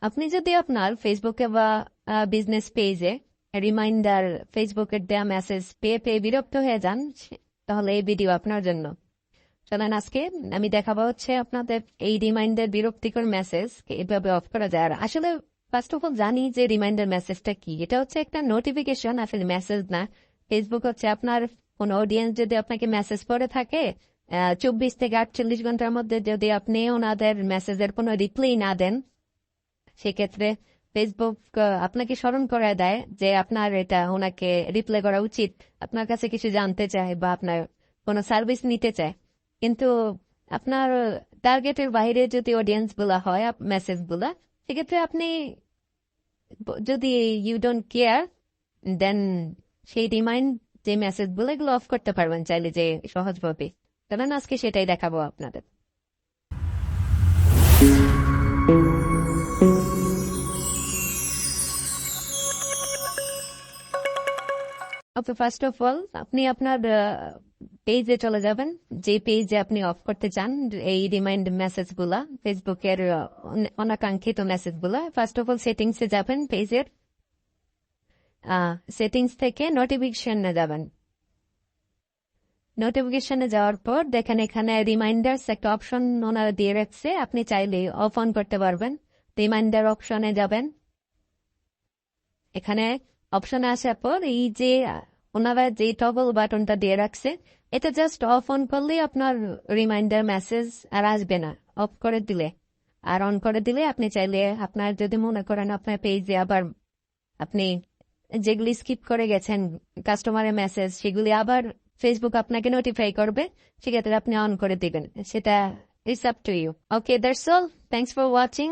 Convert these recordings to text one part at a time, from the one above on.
আপনি যদি আপনার ফেসবুকে বা বিজনেস পেজে রিমাইন্ডার ফেসবুকের দেয়া মেসেজ পেয়ে পেয়ে বিরক্ত হয়ে যান, তাহলে এই ভিডিও আপনার জন্য। চলেন আজকে আমি দেখাবো হচ্ছে আপনাদের এই রিমাইন্ডার বিরক্তিকর মেসেজ এভাবে অফ করা যায়। আর আসলে ফার্স্ট অফ অল জানি যে রিমাইন্ডার মেসেজটা কি। এটা হচ্ছে একটা নোটিফিকেশন, আসলে মেসেজ না। ফেসবুক হচ্ছে আপনার কোন অডিয়েন্স যদি আপনাকে মেসেজ করে থাকে 24 থেকে 48 ঘন্টার মধ্যে যদি আপনি ওনাদের মেসেজের কোনো রিপ্লাই না দেন, সেক্ষেত্রে ফেসবুক আপনাকে স্মরণ করে দেয় যে আপনার এটা ওনাকে রিপ্লাই করা উচিত, আপনার কাছে কিছু জানতে চায় বা আপনার কোনো সার্ভিস নিতে চায়। কিন্তু আপনার টার্গেটের বাইরে যদি অডিয়েন্স গুলা হয় মেসেজ গুলা, সেক্ষেত্রে আপনি যদি ইউ ডোন্ট কেয়ার, দেন সেই রিমাইন্ড যে মেসেজ গুলো এগুলো অফ করতে পারবেন চাইলে, যে সহজভাবে। কারণ আজকে সেটাই দেখাবো আপনাদের। ওকে, ফার্স্ট অফ অল আপনি আপনার পেজে চলে যাবেন, যে পেজে আপনি অফ করতে চান এই রিমাইন্ড মেসেজ গুলা, ফেসবুকের অনাকাঙ্ক্ষিত মেসেজ গুলা। ফার্স্ট অফ অল সেটিংসে যাবেন, পেজের সেটিংস থেকে নোটিফিকেশনে যাবেন। নোটিফিকেশনে যাওয়ার পর দেখেন এখানে রিমাইন্ডার্স একটা অপশন ওনারা দিয়ে রাখছে, আপনি চাইলে অফ অন করতে পারবেন। রিমাইন্ডার অপশনে যাবেন, এখানে অপশনে আসার পর এই যে ওনারা যে টগল বাটনটা দিয়ে রাখছে, এটা জাস্ট অফ অন করলেই আপনার রিমাইন্ডার মেসেজ আর আসবে না অফ করে দিলে। আর অন করে দিলে আপনি চাইলে আপনার যদি মনে করেন আপনার পেজে আবার আপনি যেগুলি স্কিপ করে গেছেন কাস্টমারের মেসেজ, সেগুলি আবার ফেসবুক আপনাকে নোটিফাই করবে, সেক্ষেত্রে আপনি অন করে দিবেন। সেটা it's up to you. Okay, that's all. Thanks for watching.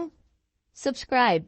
Subscribe.